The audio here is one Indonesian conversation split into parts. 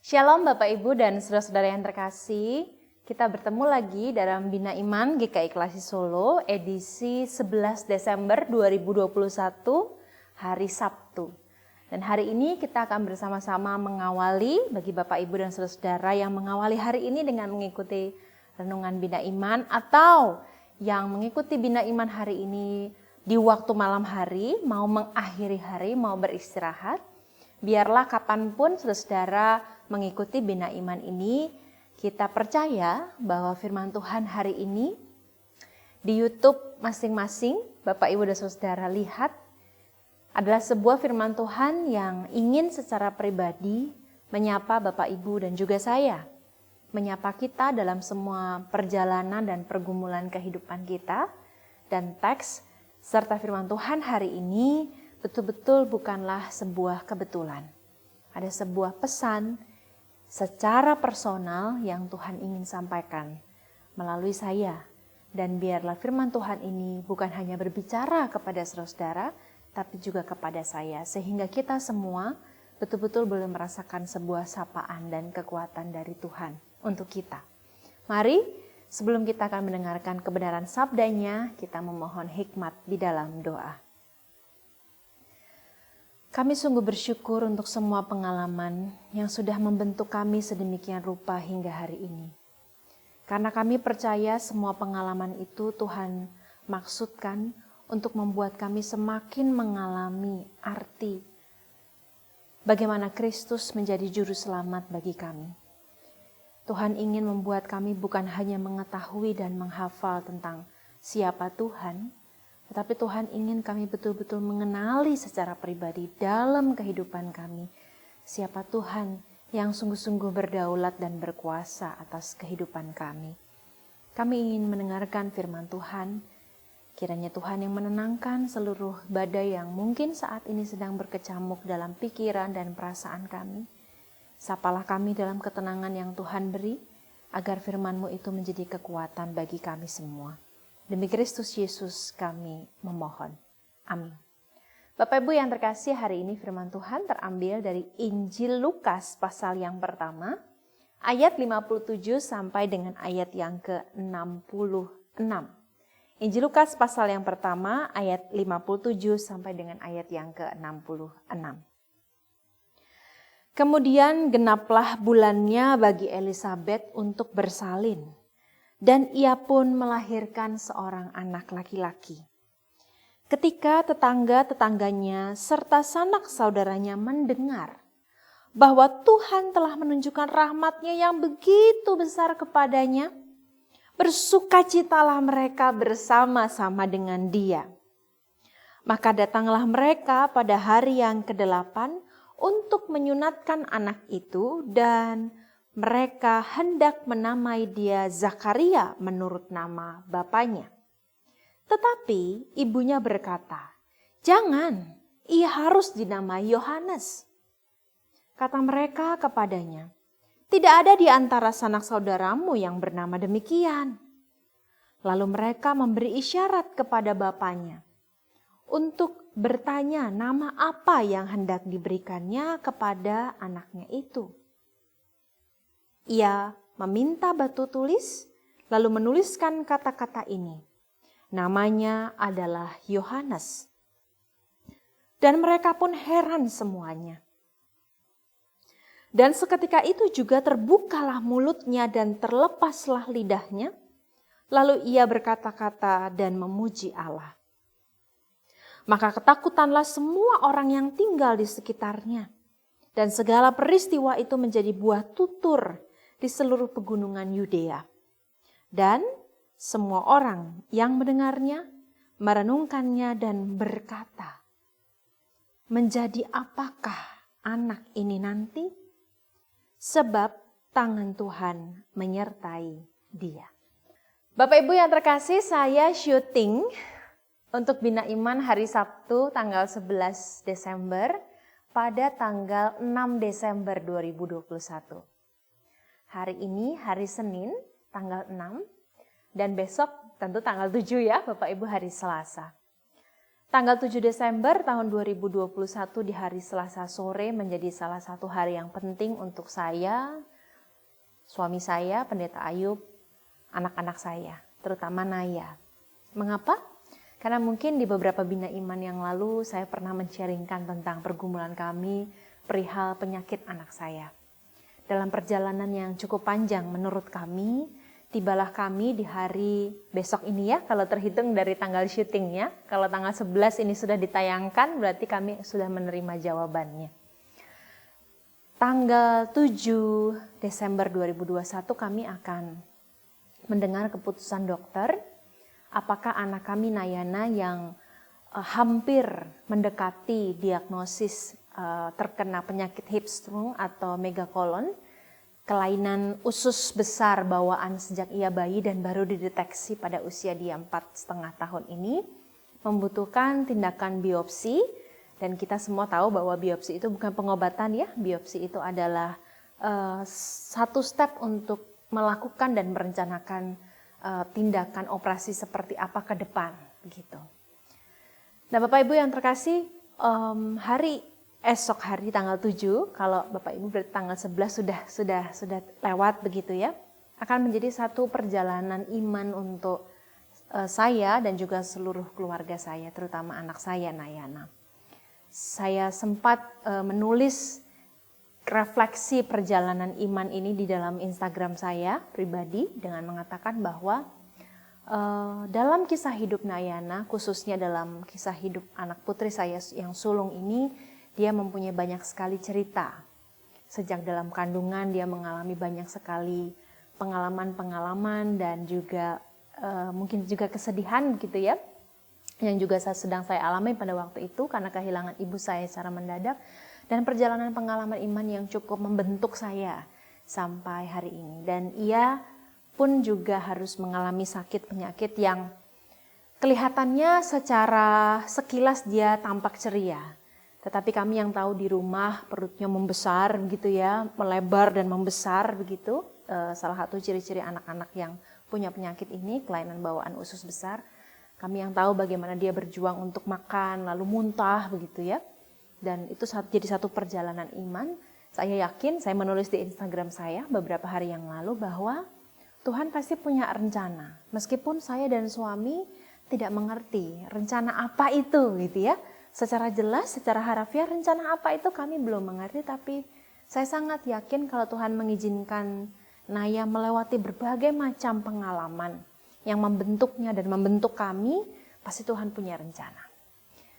Shalom Bapak Ibu dan saudara-saudara yang terkasih. Kita bertemu lagi dalam Bina Iman GKI Klasi Solo edisi 11 Desember 2021 hari Sabtu. Dan hari ini kita akan bersama-sama mengawali bagi Bapak Ibu dan saudara-saudara yang mengawali hari ini dengan mengikuti renungan Bina Iman atau yang mengikuti Bina Iman hari ini di waktu malam hari, mau mengakhiri hari, mau beristirahat. Biarlah kapanpun saudara-saudara mengikuti Bina Iman ini, kita percaya bahwa firman Tuhan hari ini di YouTube masing-masing, Bapak Ibu dan saudara lihat, adalah sebuah firman Tuhan yang ingin secara pribadi menyapa Bapak Ibu dan juga saya. Menyapa kita dalam semua perjalanan dan pergumulan kehidupan kita. Dan teks serta firman Tuhan hari ini betul-betul bukanlah sebuah kebetulan. Ada sebuah pesan secara personal yang Tuhan ingin sampaikan melalui saya. Dan biarlah firman Tuhan ini bukan hanya berbicara kepada saudara, tapi juga kepada saya. Sehingga kita semua betul-betul boleh merasakan sebuah sapaan dan kekuatan dari Tuhan untuk kita. Mari sebelum kita akan mendengarkan kebenaran sabdanya, kita memohon hikmat di dalam doa. Kami sungguh bersyukur untuk semua pengalaman yang sudah membentuk kami sedemikian rupa hingga hari ini. Karena kami percaya semua pengalaman itu Tuhan maksudkan untuk membuat kami semakin mengalami arti bagaimana Kristus menjadi juru selamat bagi kami. Tuhan ingin membuat kami bukan hanya mengetahui dan menghafal tentang siapa Tuhan, tetapi Tuhan ingin kami betul-betul mengenali secara pribadi dalam kehidupan kami siapa Tuhan yang sungguh-sungguh berdaulat dan berkuasa atas kehidupan kami. Kami ingin mendengarkan firman Tuhan. Kiranya Tuhan yang menenangkan seluruh badai yang mungkin saat ini sedang berkecamuk dalam pikiran dan perasaan kami. Sapalah kami dalam ketenangan yang Tuhan beri, agar firman-Mu itu menjadi kekuatan bagi kami semua. Demi Kristus Yesus kami memohon. Amin. Bapak Ibu yang terkasih, hari ini firman Tuhan terambil dari Injil Lukas pasal yang pertama, ayat 57 sampai dengan ayat yang ke-66. Injil Lukas pasal yang pertama, ayat 57 sampai dengan ayat yang ke-66. Kemudian genaplah bulannya bagi Elisabet untuk bersalin. Dan ia pun melahirkan seorang anak laki-laki. Ketika tetangga-tetangganya serta sanak saudaranya mendengar bahwa Tuhan telah menunjukkan rahmat-Nya yang begitu besar kepadanya, bersukacitalah mereka bersama-sama dengan dia. Maka datanglah mereka pada hari yang ke-8 untuk menyunatkan anak itu dan mereka hendak menamai dia Zakaria menurut nama bapaknya. Tetapi ibunya berkata, "Jangan, ia harus dinamai Yohanes." Kata mereka kepadanya, "Tidak ada di antara sanak saudaramu yang bernama demikian." Lalu mereka memberi isyarat kepada bapaknya untuk bertanya nama apa yang hendak diberikannya kepada anaknya itu. Ia meminta batu tulis, lalu menuliskan kata-kata ini. Namanya adalah Yohanes. Dan mereka pun heran semuanya. Dan seketika itu juga terbukalah mulutnya dan terlepaslah lidahnya. Lalu ia berkata-kata dan memuji Allah. Maka ketakutanlah semua orang yang tinggal di sekitarnya. Dan segala peristiwa itu menjadi buah tutur di seluruh pegunungan Yudea. Dan semua orang yang mendengarnya merenungkannya dan berkata, "Menjadi apakah anak ini nanti? Sebab tangan Tuhan menyertai dia." Bapak Ibu yang terkasih, saya syuting untuk Bina Iman hari Sabtu tanggal 11 Desember pada tanggal 6 Desember 2021. Hari ini hari Senin tanggal 6 dan besok tentu tanggal 7 ya Bapak Ibu hari Selasa. Tanggal 7 Desember tahun 2021 di hari Selasa sore menjadi salah satu hari yang penting untuk saya, suami saya, Pendeta Ayub, anak-anak saya, terutama Naya. Mengapa? Karena mungkin di beberapa Bina Iman yang lalu saya pernah men-sharingkan tentang pergumulan kami perihal penyakit anak saya. Dalam perjalanan yang cukup panjang menurut kami, tibalah kami di hari besok ini ya, kalau terhitung dari tanggal syutingnya. Kalau tanggal 11 ini sudah ditayangkan, berarti kami sudah menerima jawabannya. Tanggal 7 Desember 2021 kami akan mendengar keputusan dokter, apakah anak kami Nayana yang hampir mendekati diagnosis terkena penyakit Hirschsprung atau megakolon, kelainan usus besar bawaan sejak ia bayi dan baru dideteksi pada usia dia 4,5 tahun ini, membutuhkan tindakan biopsi. Dan kita semua tahu bahwa biopsi itu bukan pengobatan ya, biopsi itu adalah satu step untuk melakukan dan merencanakan tindakan operasi seperti apa ke depan begitu. Nah Bapak Ibu yang terkasih, esok hari tanggal 7, kalau Bapak Ibu berarti tanggal 11 sudah lewat begitu ya, akan menjadi satu perjalanan iman untuk saya dan juga seluruh keluarga saya, terutama anak saya Nayana. Saya sempat menulis refleksi perjalanan iman ini di dalam Instagram saya pribadi dengan mengatakan bahwa dalam kisah hidup Nayana, khususnya dalam kisah hidup anak putri saya yang sulung ini, dia mempunyai banyak sekali cerita. Sejak dalam kandungan dia mengalami banyak sekali pengalaman-pengalaman dan juga mungkin juga kesedihan gitu ya. Yang juga sedang saya alami pada waktu itu karena kehilangan ibu saya secara mendadak. Dan perjalanan pengalaman iman yang cukup membentuk saya sampai hari ini. Dan ia pun juga harus mengalami sakit penyakit yang kelihatannya secara sekilas dia tampak ceria. Tetapi kami yang tahu di rumah perutnya membesar begitu ya, melebar dan membesar begitu. Salah satu ciri-ciri anak-anak yang punya penyakit ini, kelainan bawaan usus besar. Kami yang tahu bagaimana dia berjuang untuk makan, lalu muntah begitu ya. Dan itu jadi satu perjalanan iman. Saya yakin, saya menulis di Instagram saya beberapa hari yang lalu bahwa Tuhan pasti punya rencana. Meskipun saya dan suami tidak mengerti rencana apa itu gitu ya. Secara jelas, secara harafiah rencana apa itu kami belum mengerti, tapi saya sangat yakin kalau Tuhan mengizinkan Naya melewati berbagai macam pengalaman yang membentuknya dan membentuk kami, pasti Tuhan punya rencana.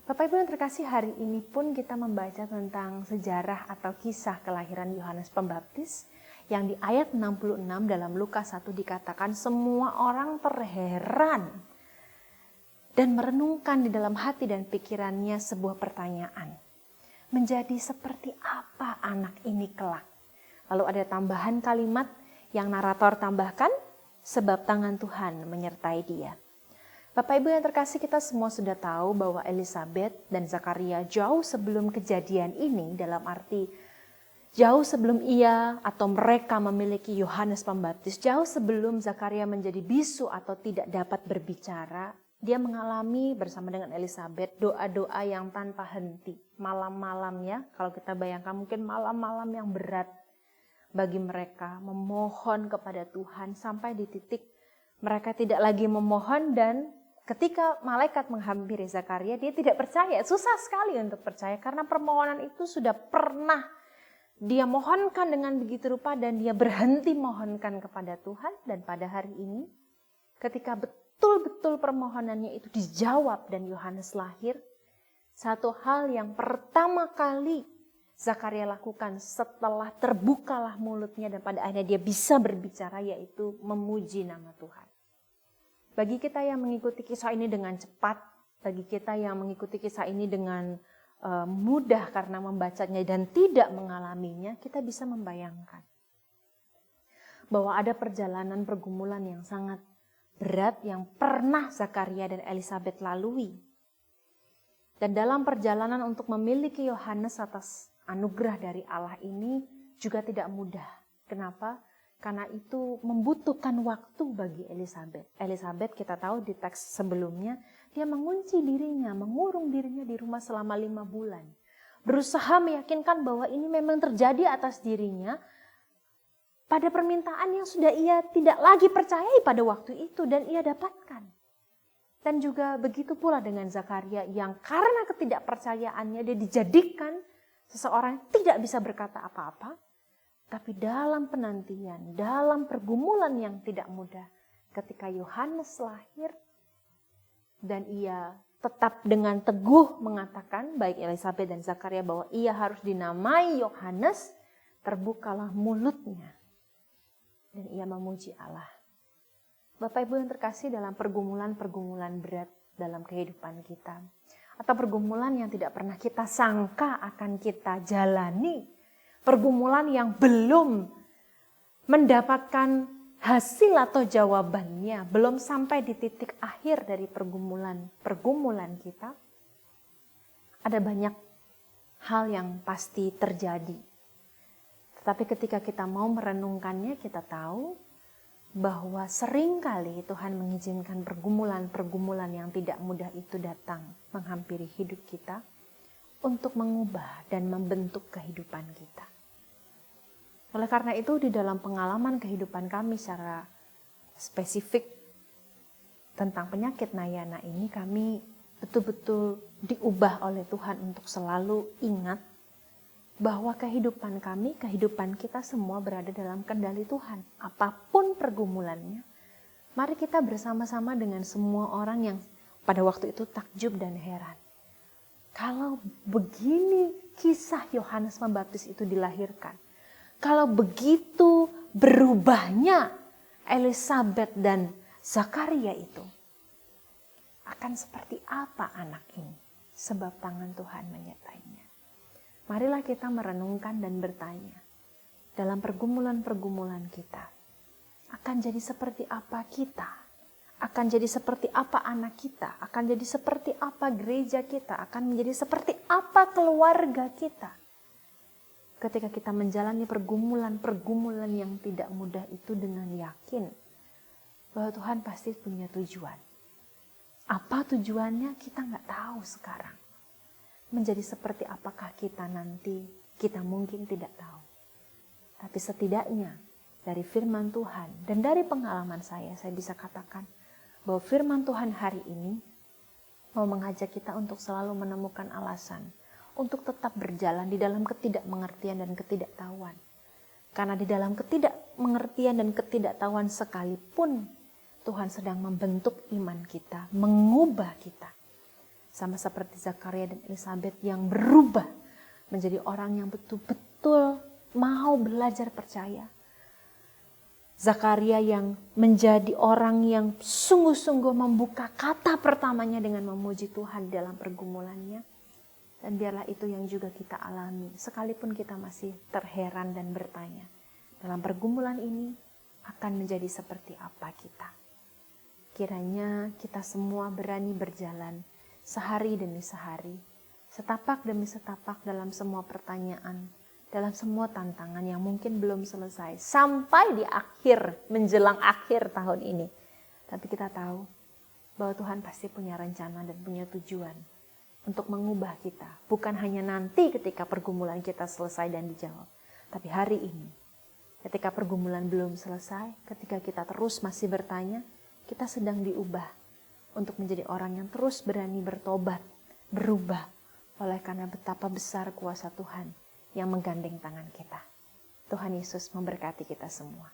Bapak Ibu yang terkasih, hari ini pun kita membaca tentang sejarah atau kisah kelahiran Yohanes Pembaptis yang di ayat 66 dalam Lukas 1 dikatakan semua orang terheran dan merenungkan di dalam hati dan pikirannya sebuah pertanyaan. Menjadi seperti apa anak ini kelak? Lalu ada tambahan kalimat yang narator tambahkan, sebab tangan Tuhan menyertai dia. Bapak Ibu yang terkasih, kita semua sudah tahu bahwa Elisabeth dan Zakaria jauh sebelum kejadian ini, dalam arti jauh sebelum ia atau mereka memiliki Yohanes Pembaptis, jauh sebelum Zakaria menjadi bisu atau tidak dapat berbicara, dia mengalami bersama dengan Elisabeth doa-doa yang tanpa henti. Malam-malam ya, kalau kita bayangkan mungkin malam-malam yang berat bagi mereka. Memohon kepada Tuhan sampai di titik mereka tidak lagi memohon dan ketika malaikat menghampiri Zakaria, dia tidak percaya. Susah sekali untuk percaya karena permohonan itu sudah pernah dia mohonkan dengan begitu rupa dan dia berhenti mohonkan kepada Tuhan. Dan pada hari ini ketika betul-betul permohonannya itu dijawab dan Yohanes lahir, satu hal yang pertama kali Zakaria lakukan setelah terbukalah mulutnya dan pada akhirnya dia bisa berbicara, yaitu memuji nama Tuhan. Bagi kita yang mengikuti kisah ini dengan cepat, bagi kita yang mengikuti kisah ini dengan mudah karena membacanya dan tidak mengalaminya, kita bisa membayangkan bahwa ada perjalanan pergumulan yang sangat berat yang pernah Zakaria dan Elisabeth lalui. Dan dalam perjalanan untuk memiliki Yohanes atas anugerah dari Allah ini juga tidak mudah. Kenapa? Karena itu membutuhkan waktu bagi Elisabet. Elisabet kita tahu di teks sebelumnya, dia mengunci dirinya, mengurung dirinya di rumah selama 5 bulan. Berusaha meyakinkan bahwa ini memang terjadi atas dirinya pada permintaan yang sudah ia tidak lagi percayai pada waktu itu dan ia dapatkan. Dan juga begitu pula dengan Zakaria yang karena ketidakpercayaannya dia dijadikan seseorang yang tidak bisa berkata apa-apa. Tapi dalam penantian, dalam pergumulan yang tidak mudah, ketika Yohanes lahir dan ia tetap dengan teguh mengatakan, baik Elisabet dan Zakaria, bahwa ia harus dinamai Yohanes, terbukalah mulutnya dan ia memuji Allah. Bapak Ibu yang terkasih, dalam pergumulan-pergumulan berat dalam kehidupan kita, atau pergumulan yang tidak pernah kita sangka akan kita jalani, pergumulan yang belum mendapatkan hasil atau jawabannya, belum sampai di titik akhir dari pergumulan kita, ada banyak hal yang pasti terjadi. Tetapi ketika kita mau merenungkannya, kita tahu bahwa seringkali Tuhan mengizinkan pergumulan-pergumulan yang tidak mudah itu datang menghampiri hidup kita untuk mengubah dan membentuk kehidupan kita. Oleh karena itu, di dalam pengalaman kehidupan kami secara spesifik tentang penyakit Nayana ini, kami betul-betul diubah oleh Tuhan untuk selalu ingat bahwa kehidupan kami, kehidupan kita semua berada dalam kendali Tuhan. Apapun pergumulannya, mari kita bersama-sama dengan semua orang yang pada waktu itu takjub dan heran. Kalau begini kisah Yohanes Pembaptis itu dilahirkan, kalau begitu berubahnya Elisabet dan Zakaria itu, akan seperti apa anak ini? Sebab tangan Tuhan menyertainya. Marilah kita merenungkan dan bertanya, dalam pergumulan-pergumulan kita, akan jadi seperti apa kita? Akan jadi seperti apa anak kita? Akan jadi seperti apa gereja kita? Akan menjadi seperti apa keluarga kita? Ketika kita menjalani pergumulan-pergumulan yang tidak mudah itu dengan yakin bahwa Tuhan pasti punya tujuan. Apa tujuannya kita nggak tahu sekarang. Menjadi seperti apakah kita nanti, kita mungkin tidak tahu. Tapi setidaknya dari firman Tuhan dan dari pengalaman saya bisa katakan bahwa firman Tuhan hari ini mau mengajak kita untuk selalu menemukan alasan untuk tetap berjalan di dalam ketidakmengertian dan ketidaktahuan. Karena di dalam ketidakmengertian dan ketidaktahuan sekalipun Tuhan sedang membentuk iman kita, mengubah kita. Sama seperti Zakaria dan Elisabet yang berubah menjadi orang yang betul-betul mau belajar percaya. Zakaria yang menjadi orang yang sungguh-sungguh membuka kata pertamanya dengan memuji Tuhan dalam pergumulannya. Dan biarlah itu yang juga kita alami, sekalipun kita masih terheran dan bertanya, dalam pergumulan ini akan menjadi seperti apa kita. Kiranya kita semua berani berjalan sehari demi sehari, setapak demi setapak dalam semua pertanyaan, dalam semua tantangan yang mungkin belum selesai, sampai di akhir, menjelang akhir tahun ini. Tapi kita tahu bahwa Tuhan pasti punya rencana dan punya tujuan untuk mengubah kita. Bukan hanya nanti ketika pergumulan kita selesai dan dijawab, tapi hari ini. Ketika pergumulan belum selesai, ketika kita terus masih bertanya, kita sedang diubah untuk menjadi orang yang terus berani bertobat, berubah, oleh karena betapa besar kuasa Tuhan yang menggandeng tangan kita. Tuhan Yesus memberkati kita semua.